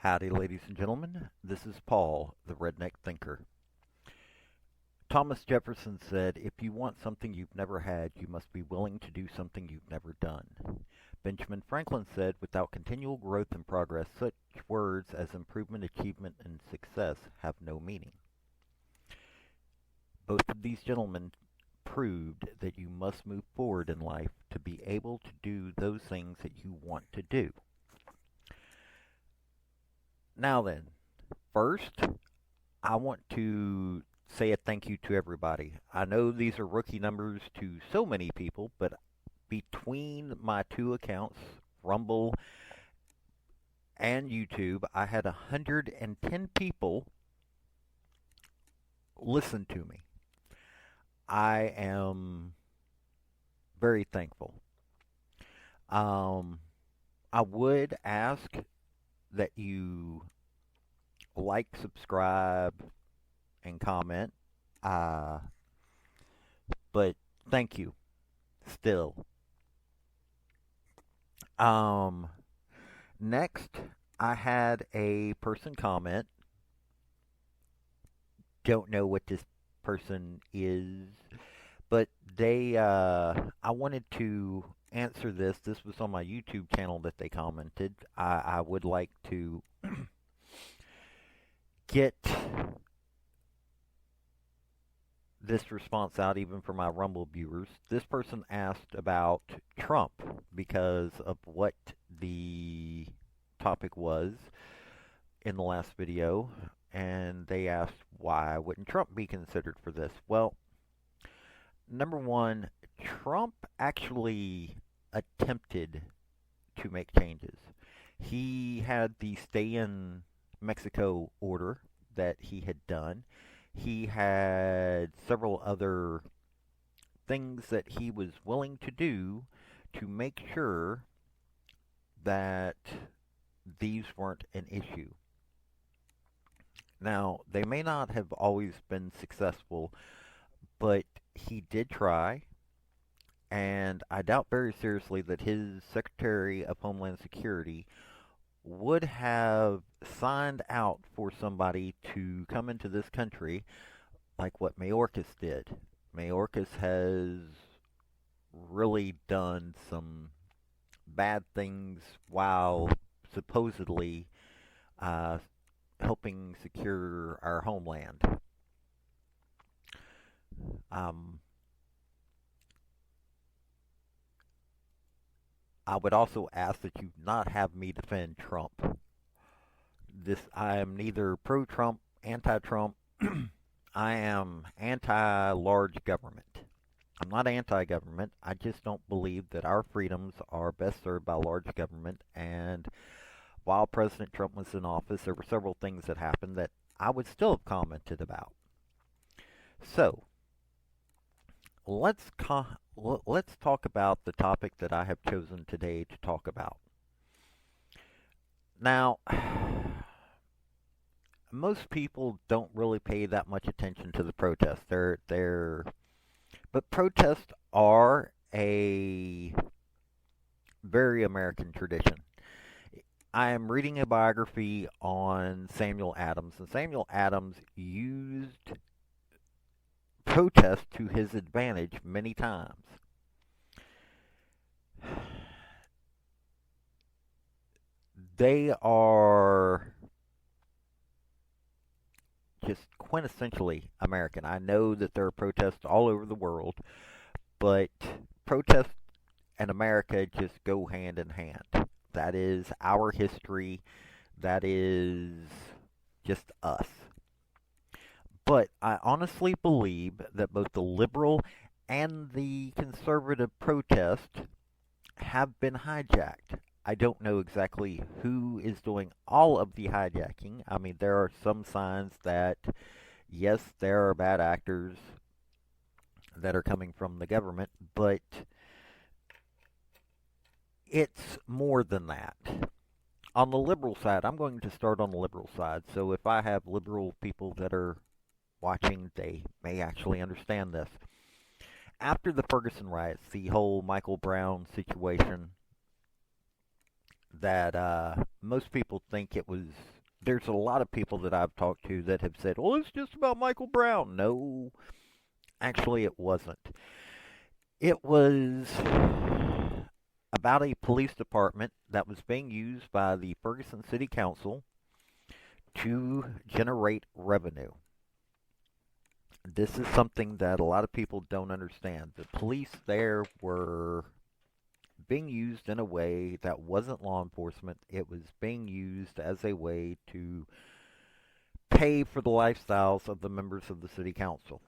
Howdy, ladies and gentlemen. This is Paul, the Redneck Thinker. Thomas Jefferson said, if you want something you've never had, you must be willing to do something you've never done. Benjamin Franklin said, without continual growth and progress, such words as improvement, achievement, and success have no meaning. Both of these gentlemen proved that you must move forward in life to be able to do those things that you want to do. Now then, first, I want to say a thank you to everybody. I know these are rookie numbers to so many people, but between my two accounts, Rumble and YouTube, I had 110 people listen to me. I am very thankful. I would ask that you like, subscribe, and comment. But thank you still. Next, I had a person comment. Don't know what this person is, but I wanted to answer this. This was on my YouTube channel that they commented. I would like to get this response out even for my Rumble viewers. This person asked about Trump because of what the topic was in the last video, and they asked why wouldn't Trump be considered for this. Well, number one, Trump actually attempted to make changes. He had the stay in Mexico order that he had done. He had several other things that he was willing to do to make sure that these weren't an issue. Now, they may not have always been successful, but he did try. And I doubt very seriously that his Secretary of Homeland Security would have signed out for somebody to come into this country like what Mayorkas did. Mayorkas has really done some bad things while supposedly helping secure our homeland. I would also ask that you not have me defend Trump. I am neither pro-Trump, anti-Trump. I am anti-large government. I'm not anti-government. I just don't believe that our freedoms are best served by large government. And while President Trump was in office, there were several things that happened that I would still have commented about. So, let's talk about the topic that I have chosen today to talk about. Now, most people don't really pay that much attention to the protests. But protests are a very American tradition. I am reading a biography on Samuel Adams, and Samuel Adams used protest to his advantage many times. They are just quintessentially American. I know that there are protests all over the world, but protests and America just go hand in hand. That is our history. That is just us. But I honestly believe that both the liberal and the conservative protest have been hijacked. I don't know exactly who is doing all of the hijacking. I mean, there are some signs that, yes, there are bad actors that are coming from the government, but it's more than that. On the liberal side, I'm going to start on the liberal side. So if I have liberal people that are watching, they may actually understand this. After the Ferguson riots, the whole Michael Brown situation, that most people think it was There's a lot of people that I've talked to that have said, well, it's just about Michael Brown. No, actually, it wasn't. It was about a police department that was being used by the Ferguson City Council to generate revenue. This is something that a lot of people don't understand. The police there were being used in a way that wasn't law enforcement. It was being used as a way to pay for the lifestyles of the members of the city council.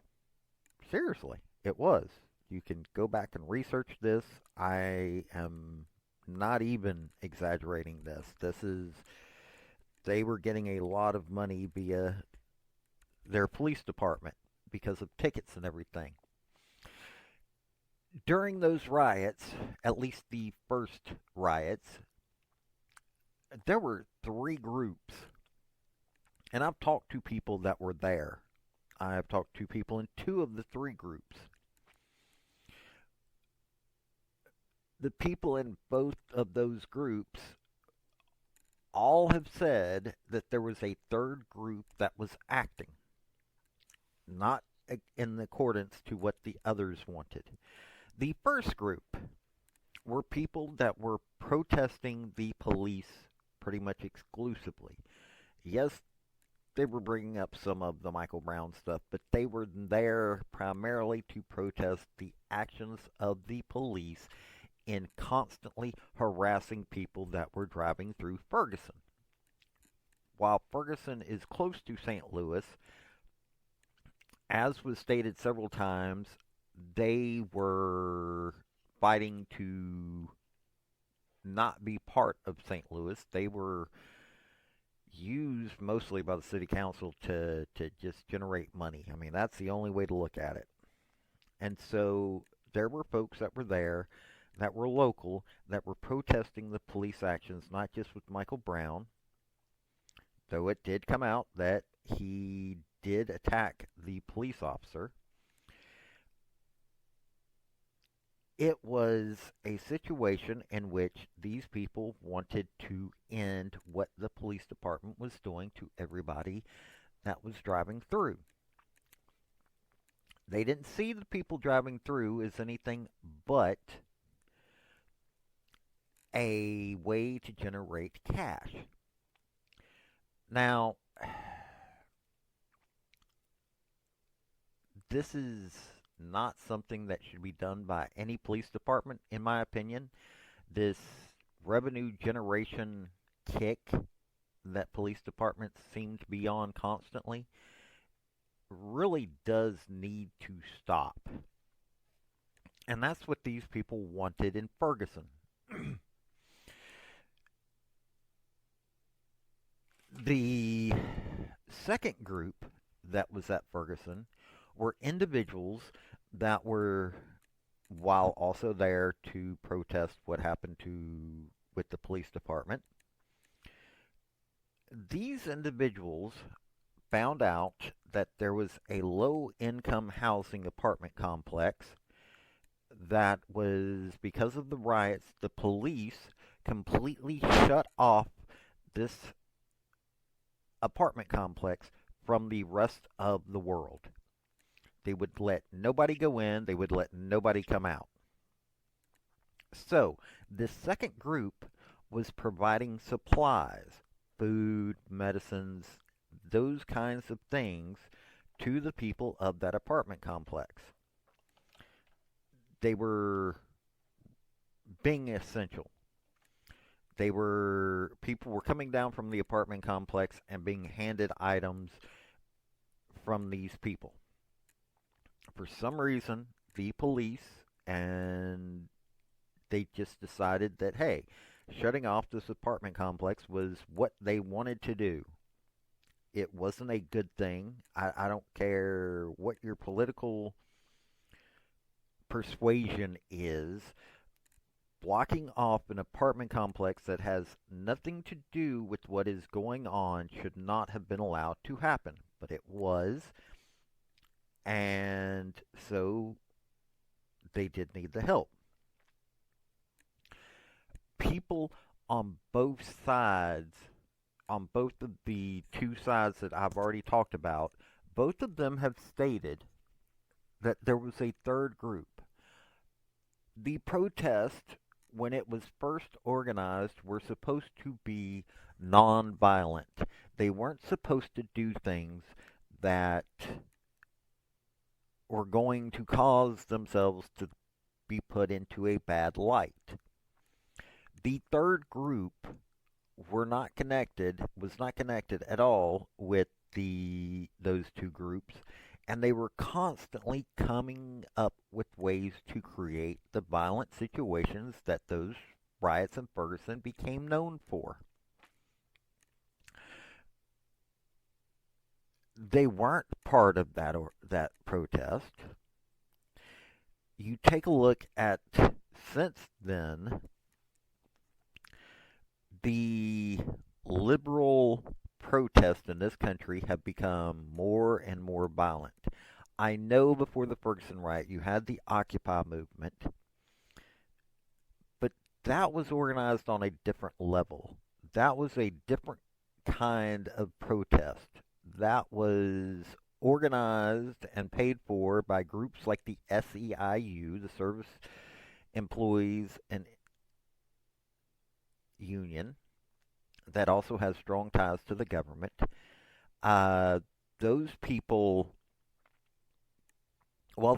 Seriously, it was. You can go back and research this. I am not even exaggerating this. They were getting a lot of money via their police department because of tickets and everything. During those riots, at least the first riots, there were three groups. And I've talked to people that were there. I have talked to people in two of the three groups. The people in both of those groups all have said that there was a third group that was acting, not in accordance to what the others wanted. The first group were people that were protesting the police pretty much exclusively. Yes, they were bringing up some of the Michael Brown stuff, but they were there primarily to protest the actions of the police in constantly harassing people that were driving through Ferguson. While Ferguson is close to St. Louis, as was stated several times, they were fighting to not be part of St. Louis. They were used mostly by the city council to just generate money. I mean, that's the only way to look at it. And so there were folks that were there that were local that were protesting the police actions, not just with Michael Brown, though it did come out that he did attack the police officer. It was a situation in which these people wanted to end what the police department was doing to everybody that was driving through. They didn't see the people driving through as anything but a way to generate cash. Now, this is not something that should be done by any police department, in my opinion. This revenue generation kick that police departments seem to be on constantly really does need to stop. And that's what these people wanted in Ferguson. The second group that was at Ferguson were individuals that were, while also there to protest what happened with the police department, these individuals found out that there was a low-income housing apartment complex that was, because of the riots, the police completely shut off this apartment complex from the rest of the world. They would let nobody go in, they would let nobody come out. So, this second group was providing supplies, food, medicines, those kinds of things to the people of that apartment complex. They were being essential. People were coming down from the apartment complex and being handed items from these people. For some reason, the police and they just decided that, hey, shutting off this apartment complex was what they wanted to do. It wasn't a good thing. I don't care what your political persuasion is. Blocking off an apartment complex that has nothing to do with what is going on should not have been allowed to happen. But it was. And so they did need the help. People on both sides on both of the two sides that I've already talked about, both of them have stated that there was a third group. The protest, when it was first organized, were supposed to be nonviolent. They weren't supposed to do things that were going to cause themselves to be put into a bad light. The third group was not connected at all with those two groups, and they were constantly coming up with ways to create the violent situations that those riots in Ferguson became known for. They weren't part of that protest. You take a look at since then the liberal protests in this country have become more and more violent. I know before the Ferguson riot you had the Occupy movement, but that was organized on a different level. That was a different kind of protest. That was organized and paid for by groups like the SEIU, the Service Employees and Union, that also has strong ties to the government. Uh, those people,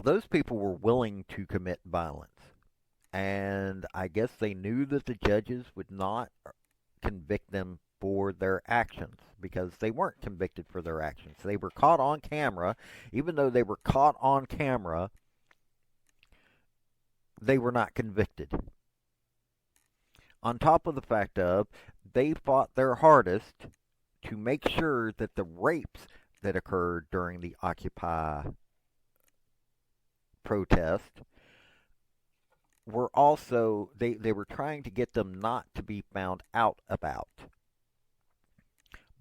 those people were willing to commit violence, and I guess they knew that the judges would not convict them for their actions because they weren't convicted for their actions. They were caught on camera. Even though they were caught on camera, they were not convicted. On top of the fact of they fought their hardest to make sure that the rapes that occurred during the Occupy protest were also they were trying to get them not to be found out about.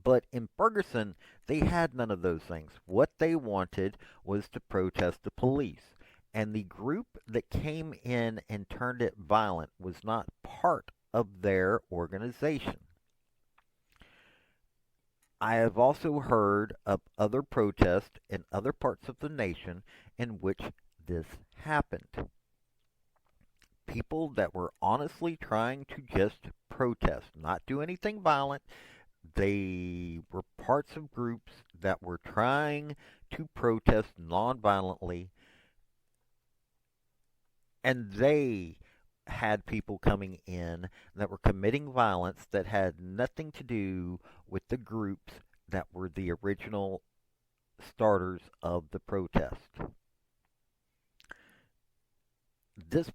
But in Ferguson, they had none of those things. What they wanted was to protest the police. And the group that came in and turned it violent was not part of their organization. I have also heard of other protests in other parts of the nation in which this happened. People that were honestly trying to just protest, not do anything violent. They were parts of groups that were trying to protest nonviolently, and they had people coming in that were committing violence that had nothing to do with the groups that were the original starters of the protest. This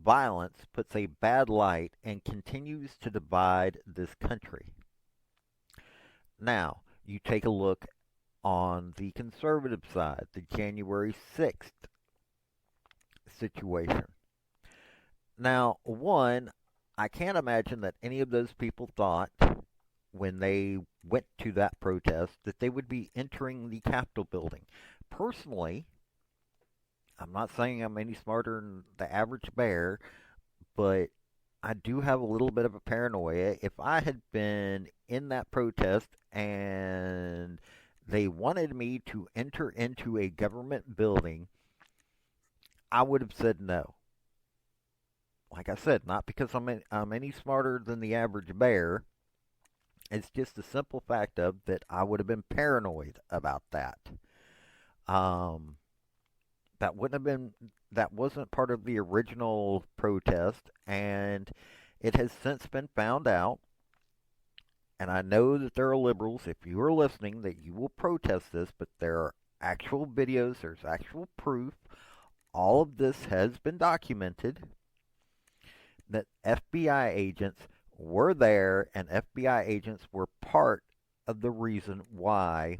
violence puts a bad light and continues to divide this country. Now, you take a look on the conservative side, the January 6th situation. Now, one, I can't imagine that any of those people thought when they went to that protest that they would be entering the Capitol building. Personally, I'm not saying I'm any smarter than the average bear, but I do have a little bit of a paranoia. If I had been in that protest and they wanted me to enter into a government building, I would have said no. Like I said, not because I'm any smarter than the average bear. It's just the simple fact of that I would have been paranoid about that. Um, that wouldn't have been that wasn't part of the original protest, and it has since been found out. And I know that there are liberals, if you are listening, that you will protest this, but there are actual videos, there's actual proof. All of this has been documented that FBI agents were there, and FBI agents were part of the reason why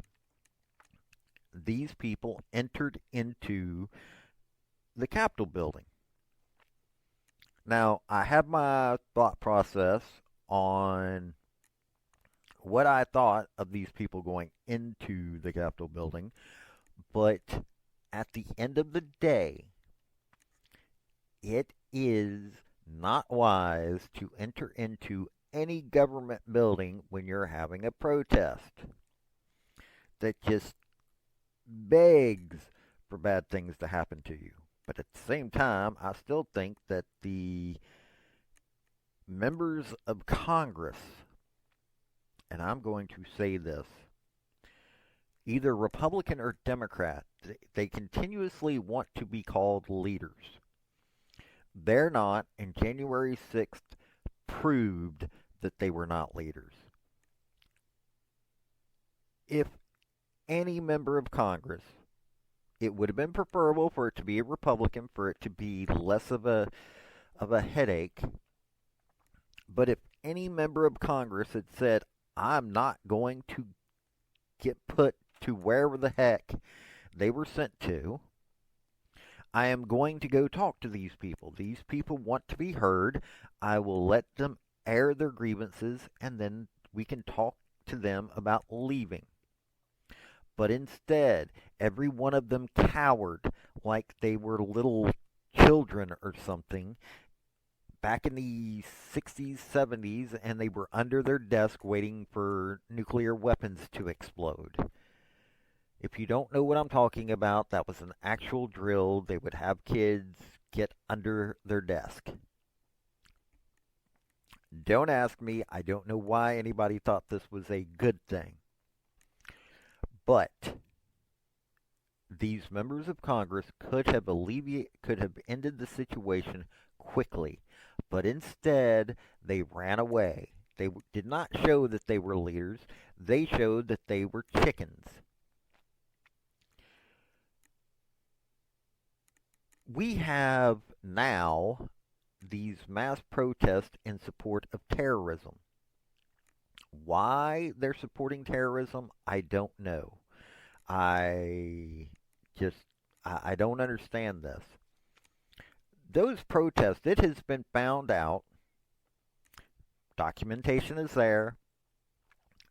these people entered into the Capitol building. Now, I have my thought process on what I thought of these people going into the Capitol building, but at the end of the day, it is not wise to enter into any government building when you're having a protest that just begs for bad things to happen to you. But at the same time, I still think that the members of Congress, and I'm going to say this, either Republican or Democrat, they continuously want to be called leaders. They're not, and January 6th proved that they were not leaders. If any member of Congress, it would have been preferable for it to be a Republican, for it to be less of a headache. But if any member of Congress had said, I'm not going to get put to wherever the heck they were sent to, I am going to go talk to these people. These people want to be heard. I will let them air their grievances, and then we can talk to them about leaving. But instead, every one of them cowered like they were little children or something back in the 60s, 70s, and they were under their desk waiting for nuclear weapons to explode. If you don't know what I'm talking about, that was an actual drill. They would have kids get under their desk. Don't ask me. I don't know why anybody thought this was a good thing. But these members of Congress could have ended the situation quickly, but instead they ran away. They did not show that they were leaders. They showed that they were chickens. We have now these mass protests in support of terrorism. Why they're supporting terrorism, I don't know. I just, I don't understand this. Those protests, it has been found out, documentation is there,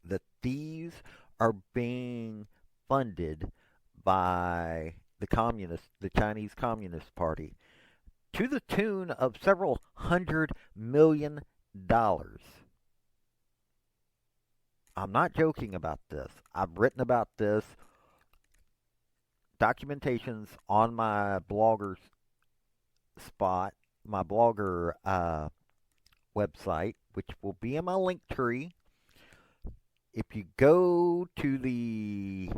that these are being funded by the Chinese Communist Party, to the tune of several $100 million. I'm not joking about this. I've written about this. Documentations on my blogger spot, my blogger website, which will be in my link tree. If you go to the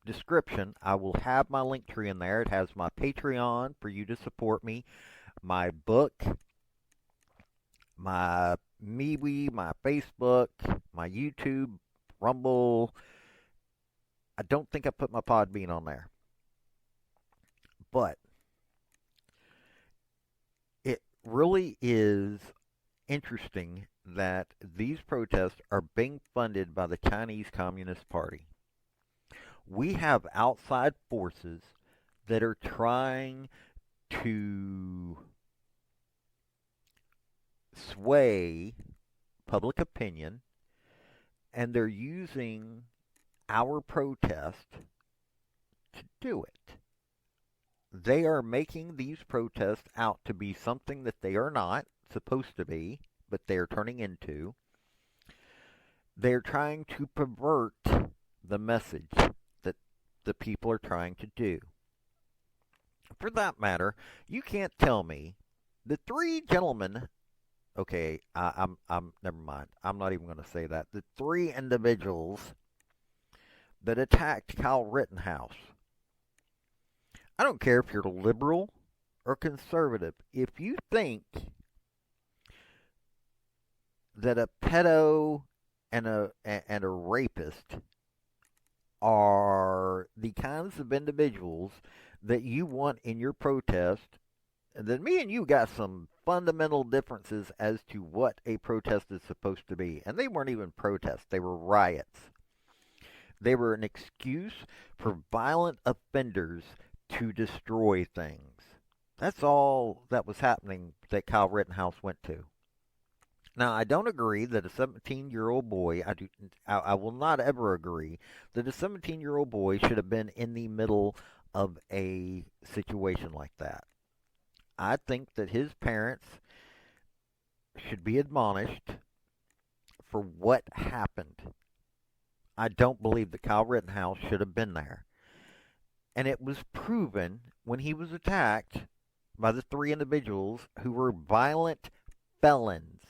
description, I will have my link tree in there. It has my Patreon for you to support me, my book, my MeWe, my Facebook, my YouTube, Rumble. I don't think I put my Podbean on there. But it really is interesting that these protests are being funded by the Chinese Communist Party. We have outside forces that are trying to sway public opinion, and they're using our protest to do it. They are making these protests out to be something that they are not supposed to be, but they are turning into. They're trying to pervert the message that the people are trying to do. For that matter, you can't tell me the three gentlemen. Okay, I'm never mind. I'm not even going to say that. The three individuals that attacked Kyle Rittenhouse. I don't care if you're liberal or conservative. If you think that a pedo and a rapist are the kinds of individuals that you want in your protest, then me and you got some fundamental differences as to what a protest is supposed to be. And they weren't even protests, they were riots. They were an excuse for violent offenders to destroy things. That's all that was happening that Kyle Rittenhouse went to. Now, I don't agree that a 17-year-old boy, I will not ever agree that a 17-year-old boy should have been in the middle of a situation like that. I think that his parents should be admonished for what happened. I don't believe that Kyle Rittenhouse should have been there. And it was proven when he was attacked by the three individuals who were violent felons.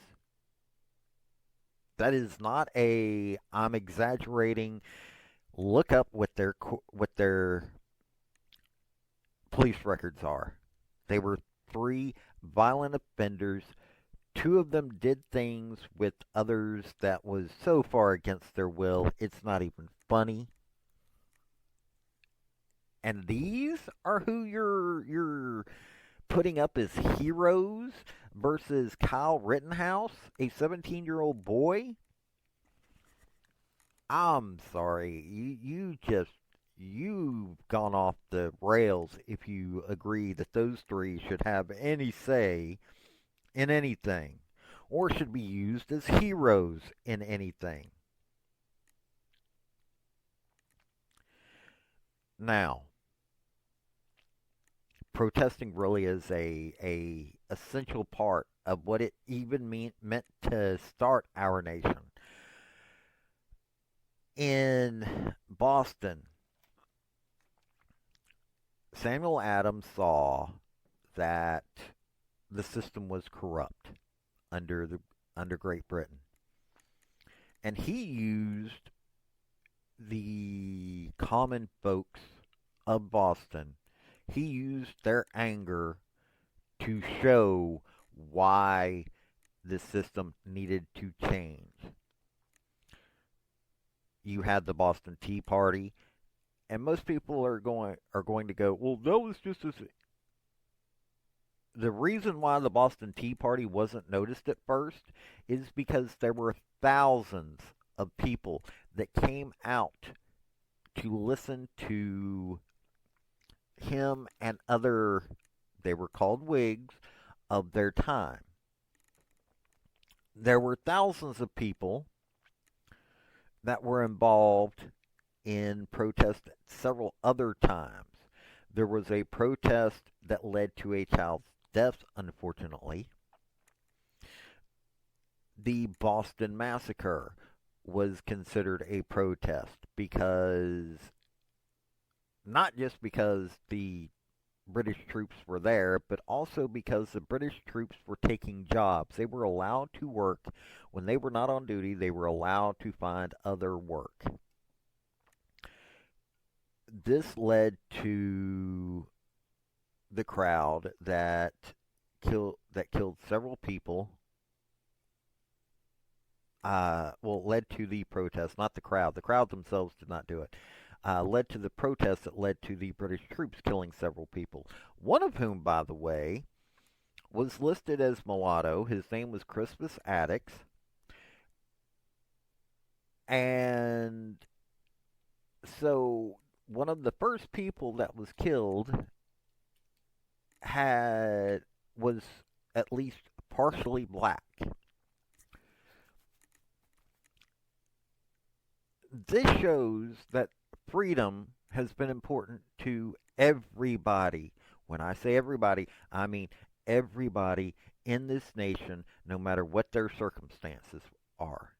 That is not a I'm exaggerating. Look up what their police records are. They were three violent offenders. Two of them did things with others that was so far against their will, it's not even funny. And these are who you're putting up as heroes versus Kyle Rittenhouse, a 17-year-old boy. I'm sorry, you've gone off the rails if you agree that those three should have any say in anything or should be used as heroes in anything. Now, protesting really is a essential part of what it even meant to start our nation. In Boston, Samuel Adams saw that the system was corrupt under Great Britain, and he used the common folks of Boston. He used their anger to show why the system needed to change. You had the Boston Tea Party, and most people are going to go, well, that was just a. The reason why the Boston Tea Party wasn't noticed at first is because there were thousands of people that came out to listen to him and other, they were called Whigs, of their time. There were thousands of people that were involved in protest several other times. There was a protest that led to a child's death, unfortunately. The Boston Massacre was considered a protest because, not just because the British troops were there, but also because the British troops were taking jobs. They were allowed to work. When they were not on duty, they were allowed to find other work. This led to the crowd that killed several people. Led to the protest, not the crowd. The crowd themselves did not do it. Led to the protest that led to the British troops killing several people. One of whom, by the way, was listed as mulatto. His name was Crispus Attucks. And so one of the first people that was killed was at least partially black. This shows that freedom has been important to everybody. When I say everybody, I mean everybody in this nation, no matter what their circumstances are.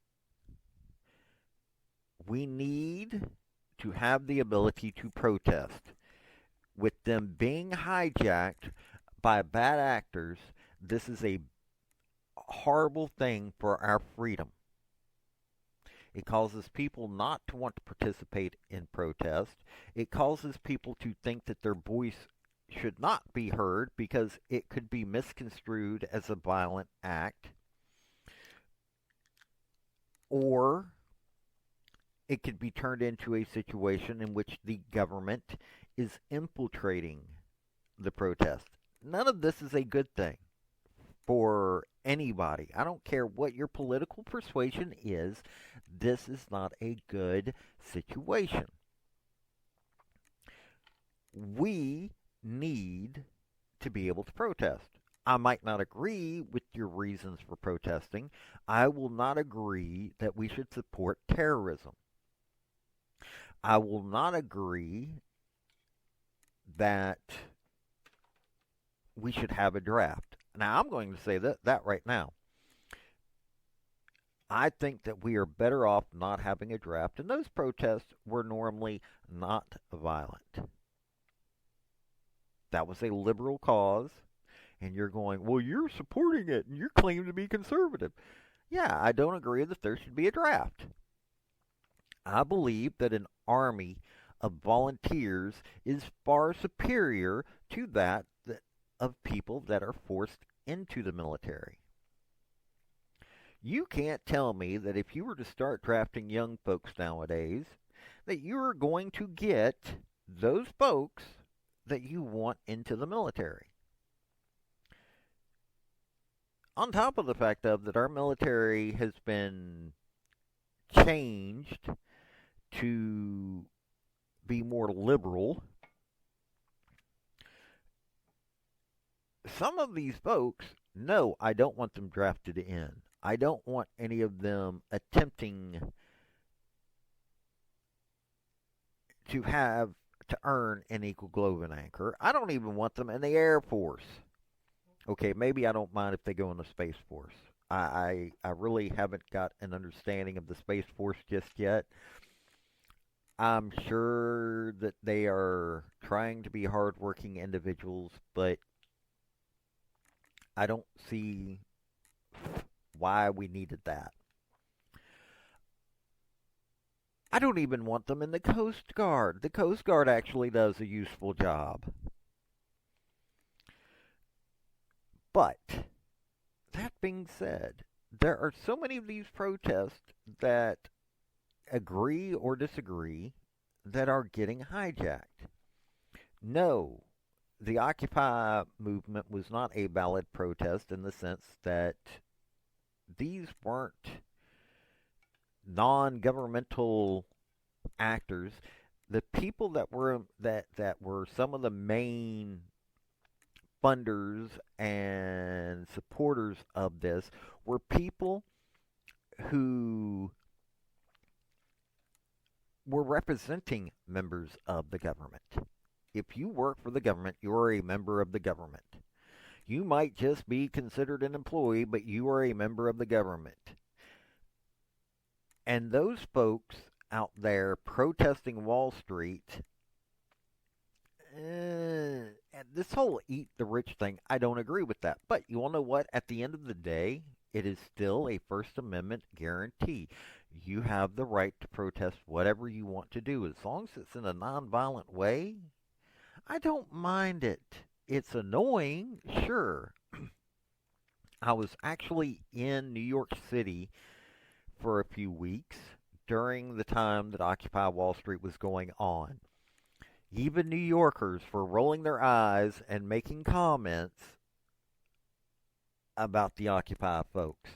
We need to have the ability to protest. With them being hijacked by bad actors, this is a horrible thing for our freedom. It causes people not to want to participate in protest. It causes people to think that their voice should not be heard because it could be misconstrued as a violent act. Or it could be turned into a situation in which the government is infiltrating the protest. None of this is a good thing for anybody. I don't care what your political persuasion is. This is not a good situation. We need to be able to protest. I might not agree with your reasons for protesting. I will not agree that we should support terrorism. I will not agree that we should have a draft. Now, I'm going to say that right now. I think that we are better off not having a draft, and those protests were normally not violent. That was a liberal cause, and you're going, well, you're supporting it, and you're claiming to be conservative. Yeah, I don't agree that there should be a draft. I believe that an army of volunteers is far superior to that of people that are forced into the military. You can't tell me that if you were to start drafting young folks nowadays, that you are going to get those folks that you want into the military. On top of the fact of that our military has been changed to be more liberal, some of these folks, no, I don't want them drafted in. I don't want any of them attempting to have to earn an equal globe and anchor. I don't even want them in the Air Force. Okay, maybe I don't mind if they go in the Space Force. I really haven't got an understanding of the Space Force just yet. I'm sure that they are trying to be hardworking individuals, but I don't see why we needed that. I don't even want them in the Coast Guard. The Coast Guard actually does a useful job. But, that being said, there are so many of these protests that agree or disagree that are getting hijacked. No, the Occupy movement was not a valid protest in the sense that these weren't non-governmental actors. The people that were some of the main funders and supporters of this were people who were representing members of the government. If you work for the government, you're a member of the government. You might just be considered an employee, but you are a member of the government. And those folks out there protesting Wall Street, this whole eat the rich thing, I don't agree with that. But you want to know what? At the end of the day, it is still a First Amendment guarantee. You have the right to protest whatever you want to do. As long as it's in a nonviolent way, I don't mind it. It's annoying, sure. I was actually in New York City for a few weeks during the time that Occupy Wall Street was going on. Even New Yorkers were rolling their eyes and making comments about the Occupy folks.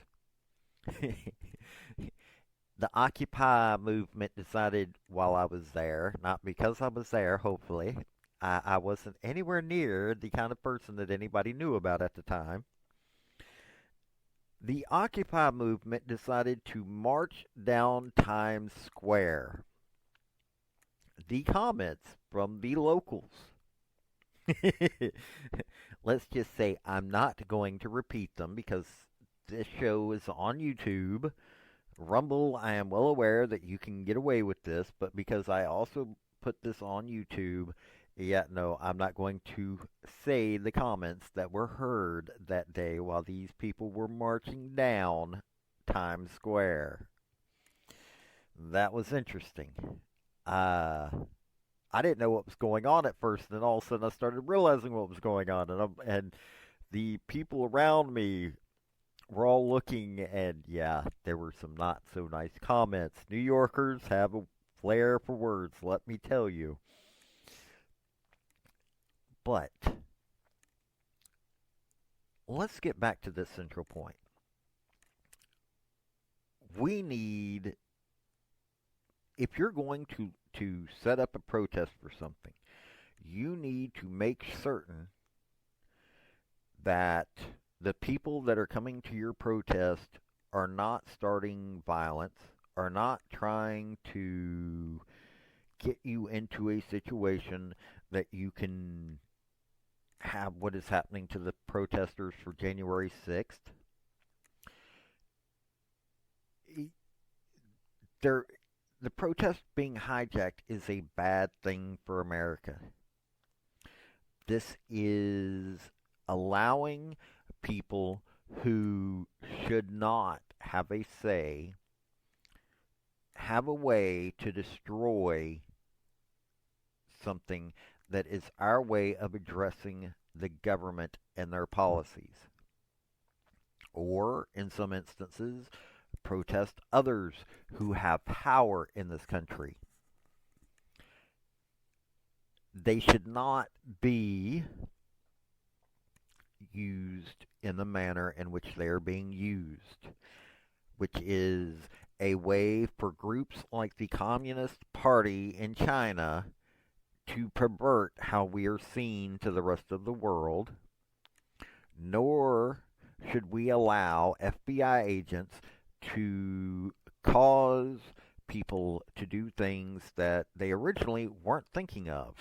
The Occupy movement decided while I was there, not because I was there, hopefully. I wasn't anywhere near the kind of person that anybody knew about at the time. The Occupy movement decided to march down Times Square. The comments from the locals. Let's just say I'm not going to repeat them because this show is on YouTube. Rumble, I am well aware that you can get away with this, but because I also put this on YouTube, yeah, no, I'm not going to say the comments that were heard that day while these people were marching down Times Square. That was interesting. I didn't know what was going on at first, and then all of a sudden I started realizing what was going on, and the people around me were all looking, and yeah, there were some not so nice comments. New Yorkers have a flair for words, let me tell you. But let's get back to this central point. We need, if you're going to set up a protest for something, you need to make certain that the people that are coming to your protest are not starting violence, are not trying to get you into a situation that you can have what is happening to the protesters for January 6th. there, the protest being hijacked is a bad thing for America. This is allowing people who should not have a say have a way to destroy something that is our way of addressing the government and their policies. Or, in some instances, protest others who have power in this country. They should not be used in the manner in which they are being used, which is a way for groups like the Communist Party in China to pervert how we are seen to the rest of the world, nor should we allow FBI agents to cause people to do things that they originally weren't thinking of.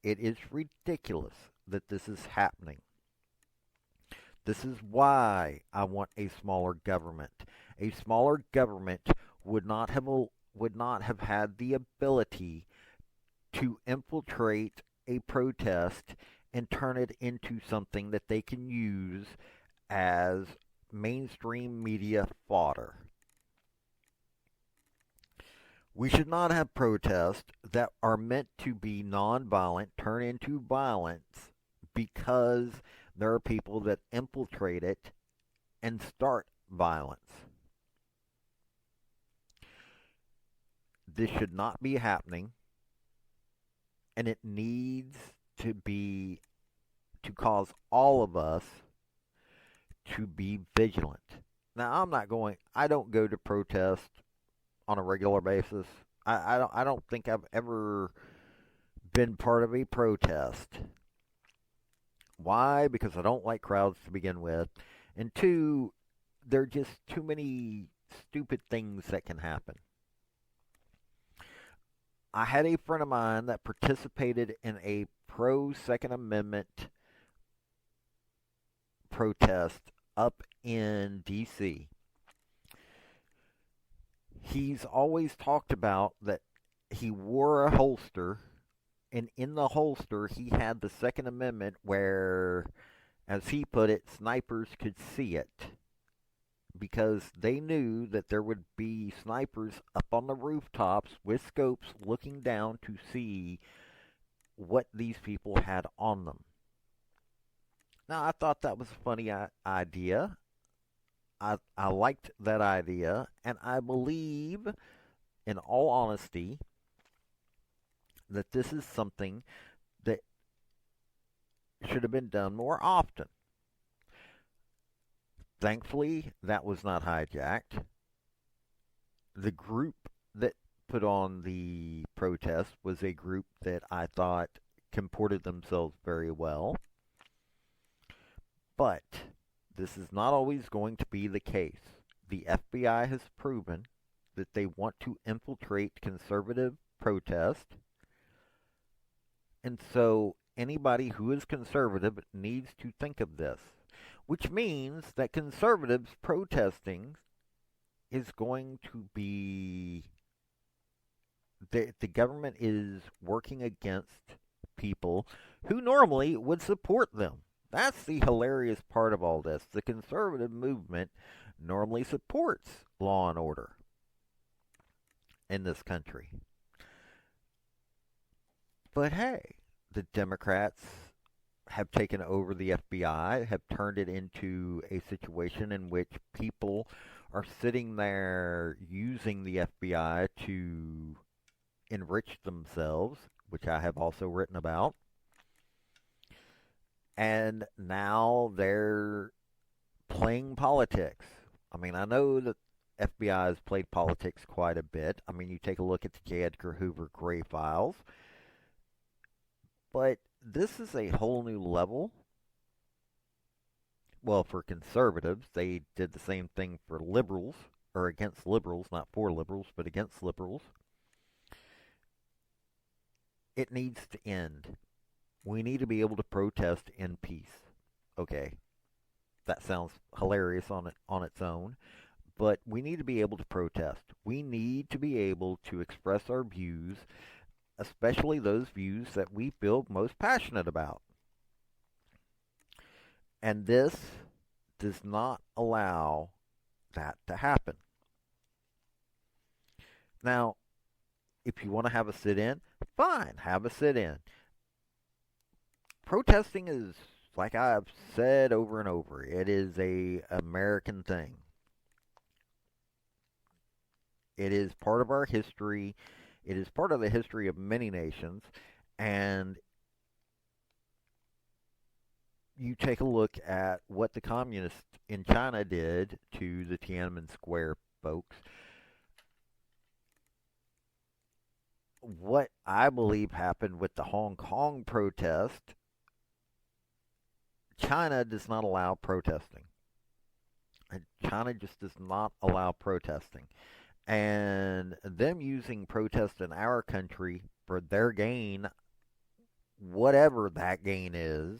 It is ridiculous that this is happening. This is why I want a smaller government. A smaller government would not have had the ability to infiltrate a protest and turn it into something that they can use as mainstream media fodder. We should not have protests that are meant to be nonviolent turn into violence because there are people that infiltrate it and start violence. This should not be happening, and it needs to cause all of us to be vigilant. Now, I don't go to protest on a regular basis. I don't think I've ever been part of a protest. Why? Because I don't like crowds to begin with. And two, there are just too many stupid things that can happen. I had a friend of mine that participated in a pro Second Amendment protest up in D.C. He's always talked about that he wore a holster, and in the holster he had the Second Amendment where, as he put it, snipers could see it. Because they knew that there would be snipers up on the rooftops with scopes looking down to see what these people had on them. Now, I thought that was a funny idea. I liked that idea, and I believe, in all honesty, that this is something that should have been done more often. Thankfully, that was not hijacked. The group that put on the protest was a group that I thought comported themselves very well. But this is not always going to be the case. The FBI has proven that they want to infiltrate conservative protest. And so anybody who is conservative needs to think of this. Which means that conservatives protesting is going to be... The government is working against people who normally would support them. That's the hilarious part of all this. The conservative movement normally supports law and order in this country. But hey, the Democrats have taken over the FBI, have turned it into a situation in which people are sitting there using the FBI to enrich themselves, which I have also written about. And now they're playing politics. I mean, I know that FBI has played politics quite a bit. I mean, you take a look at the J. Edgar Hoover Gray files. But this is a whole new level. Well, for conservatives, they did the same thing for liberals, or against liberals, not for liberals, but against liberals. It needs to end. We need to be able to protest in peace. Okay, that sounds hilarious on its own, but we need to be able to protest. We need to be able to express our views, especially those views that we feel most passionate about. And this does not allow that to happen. Now, if you want to have a sit in, fine, have a sit in. Protesting is, like I've said over and over, it is a American thing. It is part of our history. It is part of the history of many nations. And you take a look at what the communists in China did to the Tiananmen Square folks. What I believe happened with the Hong Kong protest, China does not allow protesting. China just does not allow protesting. And them using protest in our country for their gain, whatever that gain is,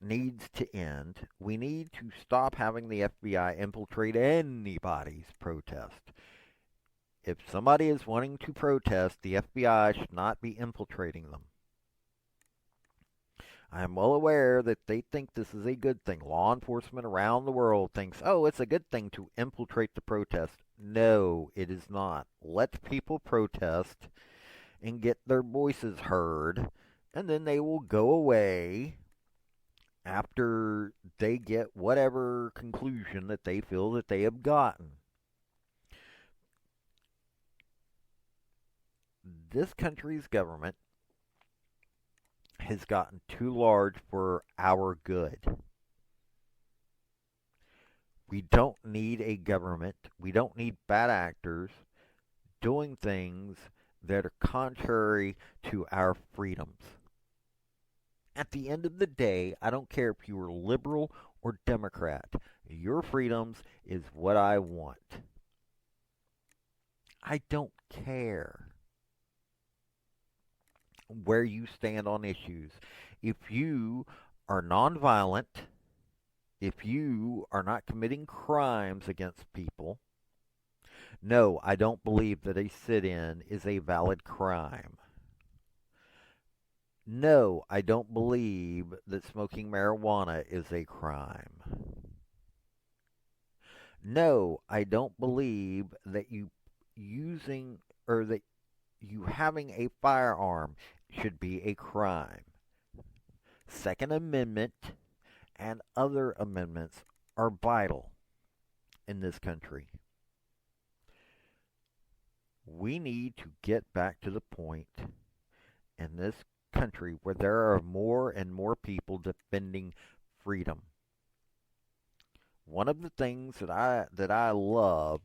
needs to end. We need to stop having the FBI infiltrate anybody's protest. If somebody is wanting to protest, the FBI should not be infiltrating them. I am well aware that they think this is a good thing. Law enforcement around the world thinks, oh, it's a good thing to infiltrate the protest. No, it is not. Let people protest and get their voices heard, and then they will go away after they get whatever conclusion that they feel that they have gotten. This country's government has gotten too large for our good. We don't need a government. We don't need bad actors doing things that are contrary to our freedoms. At the end of the day, I don't care if you are liberal or Democrat. Your freedoms is what I want. I don't care where you stand on issues. If you are nonviolent, if you are not committing crimes against people, no, I don't believe that a sit-in is a valid crime. No, I don't believe that smoking marijuana is a crime. No, I don't believe that you using or that you having a firearm should be a crime. Second Amendment and other amendments are vital in this country. We need to get back to the point in this country where there are more and more people defending freedom. One of the things that I love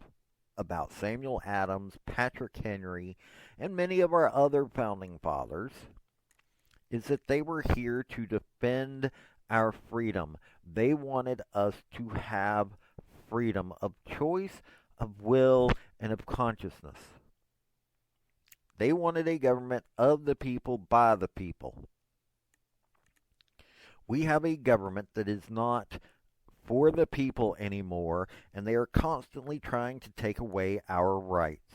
about Samuel Adams, Patrick Henry, and many of our other founding fathers is that they were here to defend our freedom. They wanted us to have freedom of choice, of will, and of consciousness. They wanted a government of the people, by the people. We have a government that is not for the people anymore, and they are constantly trying to take away our rights.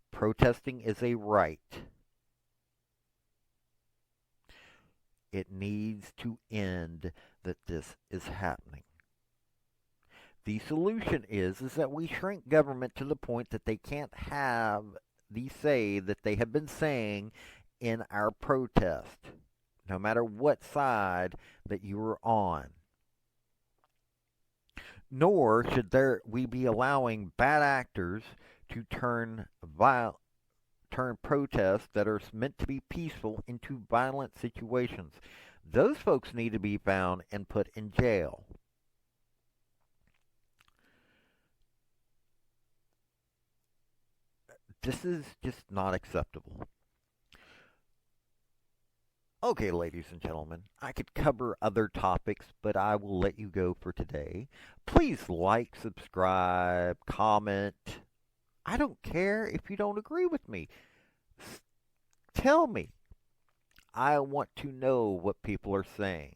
Protesting is a right. It needs to end that this is happening. The solution is that we shrink government to the point that they can't have the say that they have been saying in our protest, no matter what side that you are on. Nor should we be allowing bad actors to turn protests that are meant to be peaceful into violent situations. Those folks need to be found and put in jail. This is just not acceptable. Okay, ladies and gentlemen, I could cover other topics, but I will let you go for today. Please like, subscribe, comment. I don't care if you don't agree with me. Tell me. I want to know what people are saying.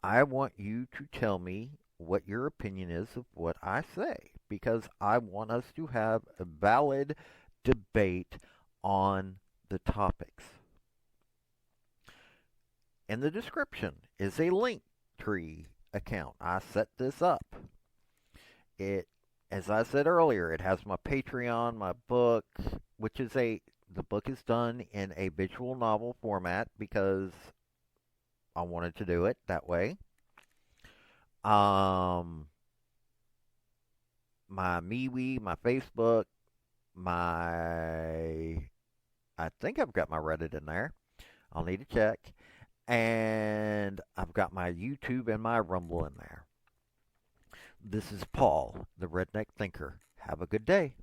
I want you to tell me what your opinion is of what I say, because I want us to have a valid debate on the topics. In the description is a link tree account. I set this up. It, as I said earlier, it has my Patreon, my book, which is the book is done in a visual novel format because I wanted to do it that way. Um, my MeWe, my Facebook, my I think I've got my Reddit in there. I'll need to check. And I've got my YouTube and my Rumble in there. This is Paul, the Redneck Thinker. Have a good day.